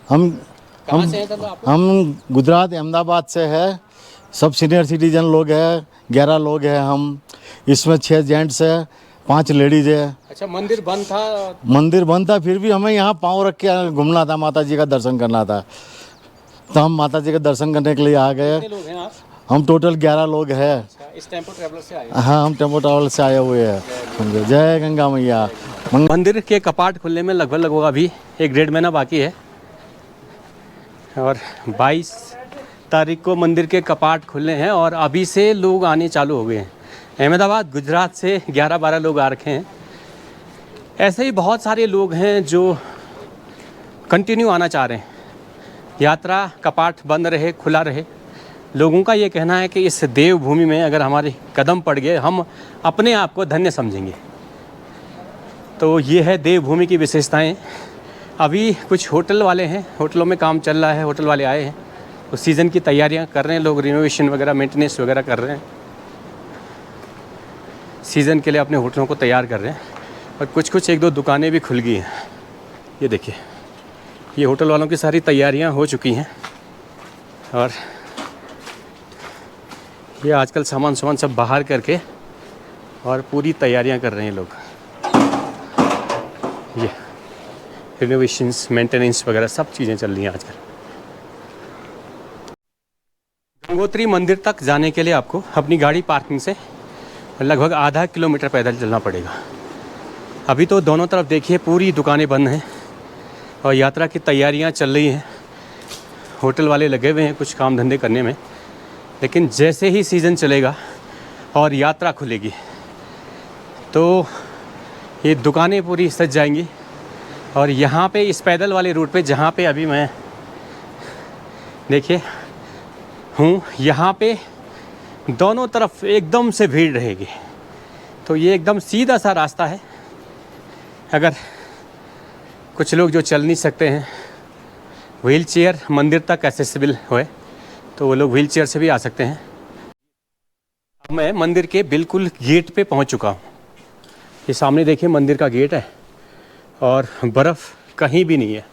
हम कहाँ से हैं तब आप? हम गुजरात अहमदाबाद से है। सब सीनियर सिटीजन लोग हैं, 11 लोग हैं हम। इसमें 6 जेंट्स है, 5 लेडीज है। अच्छा, मंदिर बंद था? मंदिर बंद था, फिर भी हमें यहाँ पाँव रख के घूमना था, माता जी का दर्शन करना था, तो हम माता जी का दर्शन करने के लिए आ गए। कितने लोग हैं आप? हम टोटल 11 लोग हैं। अच्छा, इस टेम्पो ट्रैवलर से आए? हाँ, हम टेम्पो ट्रैवलर से आए हुए हैं। जय गंगा मैया। मंदिर के कपाट खुलने में लगभग अभी 1-1.5 महीना बाकी है। और 22 तारीख को मंदिर के कपाट खुले हैं और अभी से लोग आने चालू हो गए हैं। अहमदाबाद गुजरात से 11-12 लोग आ रखे हैं। ऐसे ही बहुत सारे लोग हैं जो कंटिन्यू आना चाह रहे हैं। यात्रा कपाट बंद रहे, खुला रहे। लोगों का ये कहना है कि इस देवभूमि में अगर हमारे कदम पड़ गए हम अपने आप को धन्य समझेंगे। तो ये है देवभूमि की विशेषताएं। अभी कुछ होटल वाले हैं, होटलों में काम चल रहा है, होटल वाले आए हैं, उस सीज़न की तैयारियां कर रहे हैं लोग, रिनोवेशन वगैरह मेंटेनेंस वगैरह कर रहे हैं, सीज़न के लिए अपने होटलों को तैयार कर रहे हैं। और कुछ एक दो दुकानें भी खुल गई हैं। ये देखिए, ये होटल वालों की सारी तैयारियां हो चुकी हैं और ये आजकल सामान सब बाहर करके और पूरी तैयारियां कर रहे हैं लोग। ये रिनोवेशंस, मेंटेनेंस वगैरह सब चीज़ें चल रही हैं आजकल। गंगोत्री मंदिर तक जाने के लिए आपको अपनी गाड़ी पार्किंग से लगभग आधा किलोमीटर पैदल चलना पड़ेगा। अभी तो दोनों तरफ देखिए पूरी दुकानें बंद हैं और यात्रा की तैयारियां चल रही हैं। होटल वाले लगे हुए हैं कुछ काम धंधे करने में, लेकिन जैसे ही सीज़न चलेगा और यात्रा खुलेगी तो ये दुकानें पूरी सज जाएंगी। और यहाँ पे इस पैदल वाले रूट पे जहाँ पे अभी मैं देखिए हूँ, यहाँ पे दोनों तरफ एकदम से भीड़ रहेगी। तो ये एकदम सीधा सा रास्ता है। अगर कुछ लोग जो चल नहीं सकते हैं, व्हील चेयर मंदिर तक एक्सेसिबल होए तो वो लोग व्हील चेयर से भी आ सकते हैं। अब मैं मंदिर के बिल्कुल गेट पे पहुंच चुका हूँ। ये सामने देखिए मंदिर का गेट है और बर्फ़ कहीं भी नहीं है।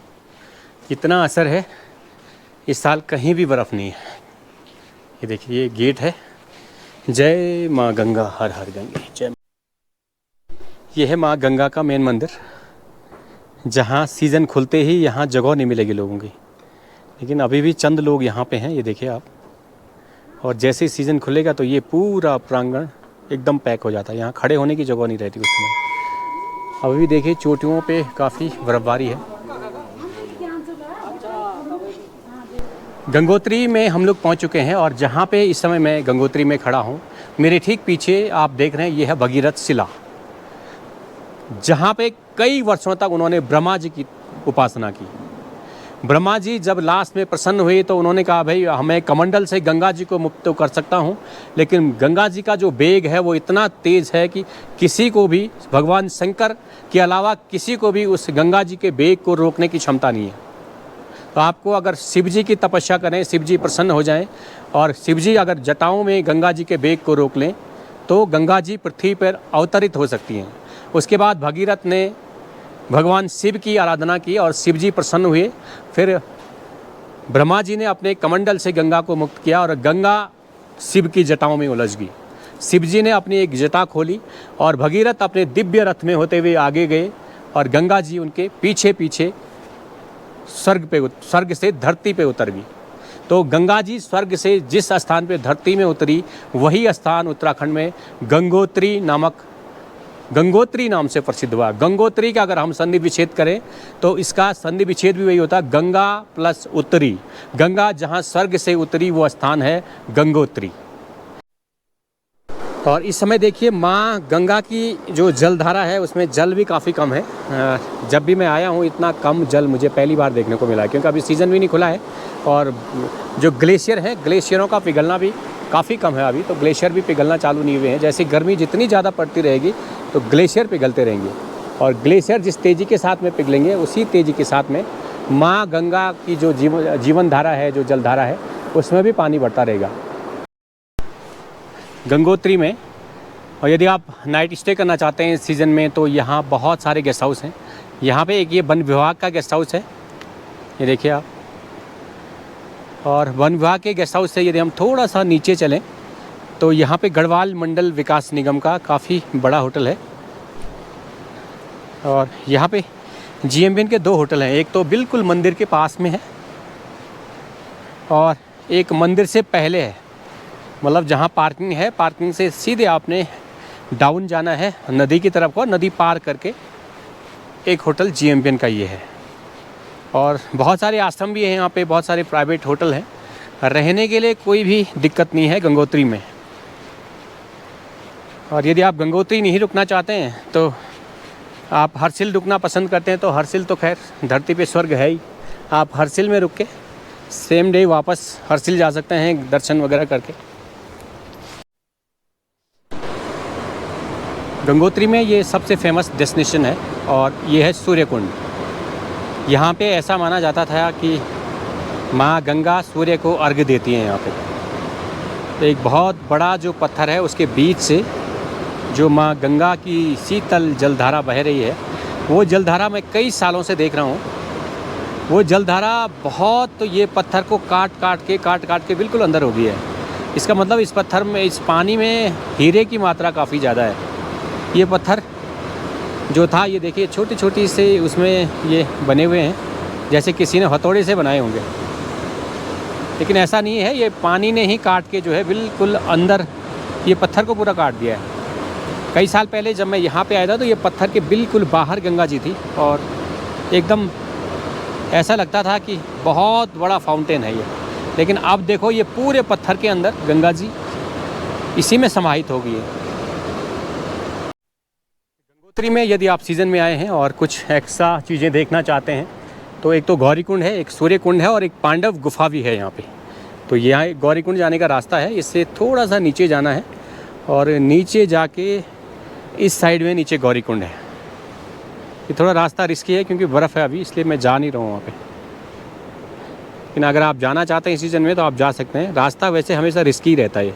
इतना असर है इस साल, कहीं भी बर्फ़ नहीं है। ये देखिए ये गेट है। जय माँ गंगा, हर हर गंगे जय। ये है माँ गंगा का मेन मंदिर, जहाँ सीज़न खुलते ही यहाँ जगह नहीं मिलेगी लोगों की, लेकिन अभी भी चंद लोग यहाँ पे हैं। ये देखिए आप। और जैसे ही सीज़न खुलेगा तो ये पूरा प्रांगण एकदम पैक हो जाता है, यहाँ खड़े होने की जगह नहीं रहती उस समय। अभी भी देखिए चोटियों पे काफ़ी बर्फबारी है। गंगोत्री में हम लोग पहुँच चुके हैं और जहाँ पे इस समय मैं गंगोत्री में खड़ा हूँ, मेरे ठीक पीछे आप देख रहे हैं ये है भगीरथ शिला, जहाँ पे कई वर्षों तक उन्होंने ब्रह्मा जी की उपासना की। ब्रह्मा जी जब लास्ट में प्रसन्न हुए तो उन्होंने कहा भाई हमें कमंडल से गंगा जी को मुक्त तो कर सकता हूँ, लेकिन गंगा जी का जो वेग है वो इतना तेज़ है कि किसी को भी, भगवान शंकर के अलावा किसी को भी उस गंगा जी के वेग को रोकने की क्षमता नहीं है। तो आपको अगर शिव जी की तपस्या करें, शिव जी प्रसन्न हो जाएं और शिव जी अगर जटाओं में गंगा जी के वेग को रोक लें तो गंगा जी पृथ्वी पर अवतरित हो सकती हैं। उसके बाद भगीरथ ने भगवान शिव की आराधना की और शिव जी प्रसन्न हुए। फिर ब्रह्मा जी ने अपने कमंडल से गंगा को मुक्त किया और गंगा शिव की जटाओं में उलझ गई। शिव जी ने अपनी एक जटा खोली और भगीरथ अपने दिव्य रथ में होते हुए आगे गए और गंगा जी उनके पीछे पीछे स्वर्ग से धरती पे उतर गई। तो गंगा जी स्वर्ग से जिस स्थान पे धरती में उतरी, वही स्थान उत्तराखंड में गंगोत्री नाम से प्रसिद्ध हुआ। गंगोत्री का अगर हम संधि विच्छेद करें तो इसका संधि विच्छेद भी वही होता है, गंगा प्लस उत्तरी। गंगा जहाँ स्वर्ग से उतरी वो स्थान है गंगोत्री। और इस समय देखिए माँ गंगा की जो जलधारा है उसमें जल भी काफ़ी कम है। जब भी मैं आया हूँ इतना कम जल मुझे पहली बार देखने को मिला है, क्योंकि अभी सीज़न भी नहीं खुला है और जो ग्लेशियर है, ग्लेशियरों का पिघलना भी काफ़ी कम है। अभी तो ग्लेशियर भी पिघलना चालू नहीं हुए हैं। जैसे गर्मी जितनी ज़्यादा पड़ती रहेगी तो ग्लेशियर पिघलते रहेंगे और ग्लेशियर जिस तेज़ी के साथ में पिघलेंगे उसी तेज़ी के साथ में माँ गंगा की जो जीवन धारा है, जो जलधारा है, उसमें भी पानी बढ़ता रहेगा गंगोत्री में। और यदि आप नाइट स्टे करना चाहते हैं इस सीज़न में तो यहाँ बहुत सारे गेस्ट हाउस हैं। यहाँ पे एक ये वन विभाग का गेस्ट हाउस है, ये देखिए आप। और वन विभाग के गेस्ट हाउस से यदि हम थोड़ा सा नीचे चलें तो यहाँ पे गढ़वाल मंडल विकास निगम का काफ़ी बड़ा होटल है। और यहाँ पे GMBN के 2 होटल हैं, एक तो बिल्कुल मंदिर के पास में है और एक मंदिर से पहले है। मतलब जहाँ पार्किंग है, पार्किंग से सीधे आपने डाउन जाना है नदी की तरफ को, नदी पार करके एक होटल GMBN का ये है। और बहुत सारे आश्रम भी हैं यहाँ पे, बहुत सारे प्राइवेट होटल हैं, रहने के लिए कोई भी दिक्कत नहीं है गंगोत्री में। और यदि आप गंगोत्री नहीं रुकना चाहते हैं तो आप हरसिल रुकना पसंद करते हैं तो हरसिल तो खैर धरती पे स्वर्ग है ही, आप हरसिल में रुक के सेम डे वापस हरसिल जा सकते हैं दर्शन वगैरह करके। गंगोत्री में ये सबसे फेमस डेस्टिनेशन है और ये है सूर्य कुंड। यहाँ पे ऐसा माना जाता था कि माँ गंगा सूर्य को अर्घ्य देती हैं यहाँ पे। तो एक बहुत बड़ा जो पत्थर है उसके बीच से जो माँ गंगा की शीतल जलधारा बह रही है, वो जलधारा मैं कई सालों से देख रहा हूँ। वो जलधारा बहुत, तो ये पत्थर को काट काट के बिल्कुल अंदर हो गई है। इसका मतलब इस पत्थर में, इस पानी में हीरे की मात्रा काफ़ी ज़्यादा है। ये पत्थर जो था, ये देखिए छोटी छोटी से उसमें ये बने हुए हैं, जैसे किसी ने हथौड़े से बनाए होंगे, लेकिन ऐसा नहीं है। ये पानी ने ही काट के जो है बिल्कुल अंदर ये पत्थर को पूरा काट दिया है। कई साल पहले जब मैं यहाँ पे आया था तो ये पत्थर के बिल्कुल बाहर गंगा जी थी और एकदम ऐसा लगता था कि बहुत बड़ा फाउंटेन है ये। लेकिन अब देखो ये पूरे पत्थर के अंदर गंगा जी इसी में समाहित हो गई है। गंगोत्री में यदि आप सीज़न में आए हैं और कुछ एक्स्ट्रा चीज़ें देखना चाहते हैं तो एक तो गौरी कुंड है, एक सूर्य कुंड है और एक पांडव गुफा भी है यहाँ पे। तो यहाँ गौरी कुंड जाने का रास्ता है, इससे थोड़ा सा नीचे जाना है और नीचे जाके इस साइड में नीचे गौरी कुंड है। ये थोड़ा रास्ता रिस्की है क्योंकि बर्फ़ है अभी, इसलिए मैं जा नहीं रहा हूँ वहाँ पे। लेकिन अगर आप जाना चाहते हैं इस सीज़न में तो आप जा सकते हैं। रास्ता वैसे हमेशा रिस्की रहता है।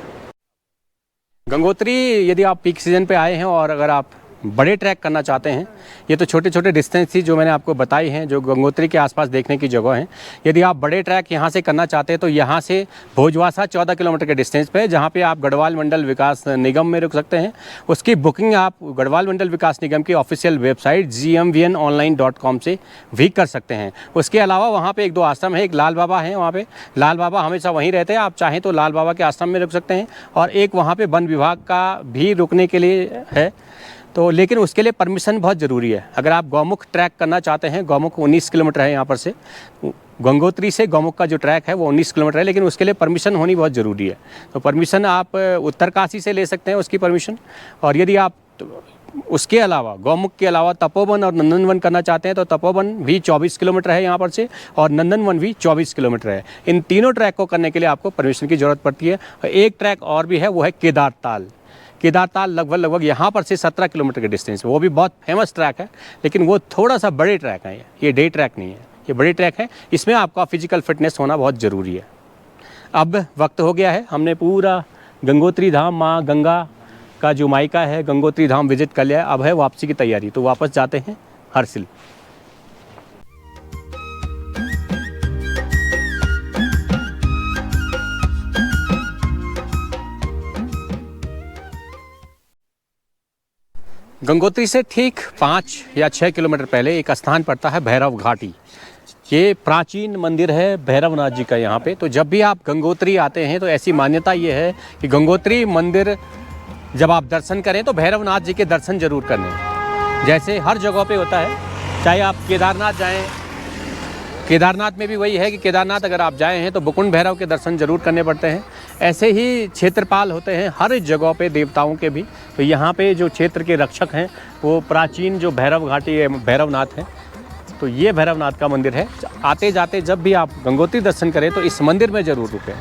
गंगोत्री यदि आप पीक सीज़न पे आए हैं और अगर आप बड़े ट्रैक करना चाहते हैं, ये तो छोटे छोटे डिस्टेंस थी जो मैंने आपको बताई हैं, जो गंगोत्री के आसपास देखने की जगह हैं। यदि आप बड़े ट्रैक यहाँ से करना चाहते हैं तो यहाँ से भोजवासा 14 किलोमीटर के डिस्टेंस पे, जहाँ पे आप गढ़वाल मंडल विकास निगम में रुक सकते हैं। उसकी बुकिंग आप गढ़वाल मंडल विकास निगम की ऑफिशियल वेबसाइट gmvnonline.com से भी कर सकते हैं। उसके अलावा वहाँ पर 1-2 आश्रम है, एक लाल बाबा है, वहाँ पर लाल बाबा हमेशा वहीं रहते हैं, आप चाहें तो लाल बाबा के आश्रम में रुक सकते हैं। और एक वहाँ पर वन विभाग का भी रुकने के लिए है, तो लेकिन उसके लिए परमिशन बहुत ज़रूरी है। अगर आप गौमुख ट्रैक करना चाहते हैं, गौमुख 19 किलोमीटर है यहाँ पर से, गंगोत्री से गौमुख का जो ट्रैक है वो 19 किलोमीटर है, लेकिन उसके लिए परमिशन होनी बहुत ज़रूरी है। तो परमिशन आप उत्तरकाशी से ले सकते हैं उसकी परमिशन। और यदि आप उसके अलावा गौमुख के अलावा तपोवन और नंदनवन करना चाहते हैं तो तपोवन भी 24 किलोमीटर है यहाँ पर से और नंदनवन भी 24 किलोमीटर है। इन तीनों ट्रैक को करने के लिए आपको परमिशन की ज़रूरत पड़ती है। एक ट्रैक और भी है, वो है केदारताल। केदारताल लगभग यहाँ पर से 17 किलोमीटर के डिस्टेंस है, वो भी बहुत फेमस ट्रैक है, लेकिन वो थोड़ा सा बड़े ट्रैक है। ये डे ट्रैक नहीं है, ये बड़े ट्रैक है। इसमें आपका फिजिकल फिटनेस होना बहुत ज़रूरी है। अब वक्त हो गया है, हमने पूरा गंगोत्री धाम, माँ गंगा का जो मायका है गंगोत्री धाम विजिट कर लिया है। अब है वापसी की तैयारी, तो वापस जाते हैं हरसिल। गंगोत्री से ठीक 5 या 6 किलोमीटर पहले एक स्थान पड़ता है भैरव घाटी। ये प्राचीन मंदिर है भैरवनाथ जी का यहाँ पे। तो जब भी आप गंगोत्री आते हैं तो ऐसी मान्यता ये है कि गंगोत्री मंदिर जब आप दर्शन करें तो भैरवनाथ जी के दर्शन जरूर करने, जैसे हर जगह पे होता है। चाहे आप केदारनाथ जाएं, केदारनाथ में भी वही है कि केदारनाथ अगर आप जाए हैं तो बुकुंड भैरव के दर्शन जरूर करने पड़ते हैं। ऐसे ही क्षेत्रपाल होते हैं हर जगह पे देवताओं के भी। तो यहाँ पे जो क्षेत्र के रक्षक हैं वो प्राचीन जो भैरव घाटी भैरवनाथ है। तो ये भैरवनाथ का मंदिर है। आते जाते जब भी आप गंगोत्री दर्शन करें तो इस मंदिर में ज़रूर रुकें।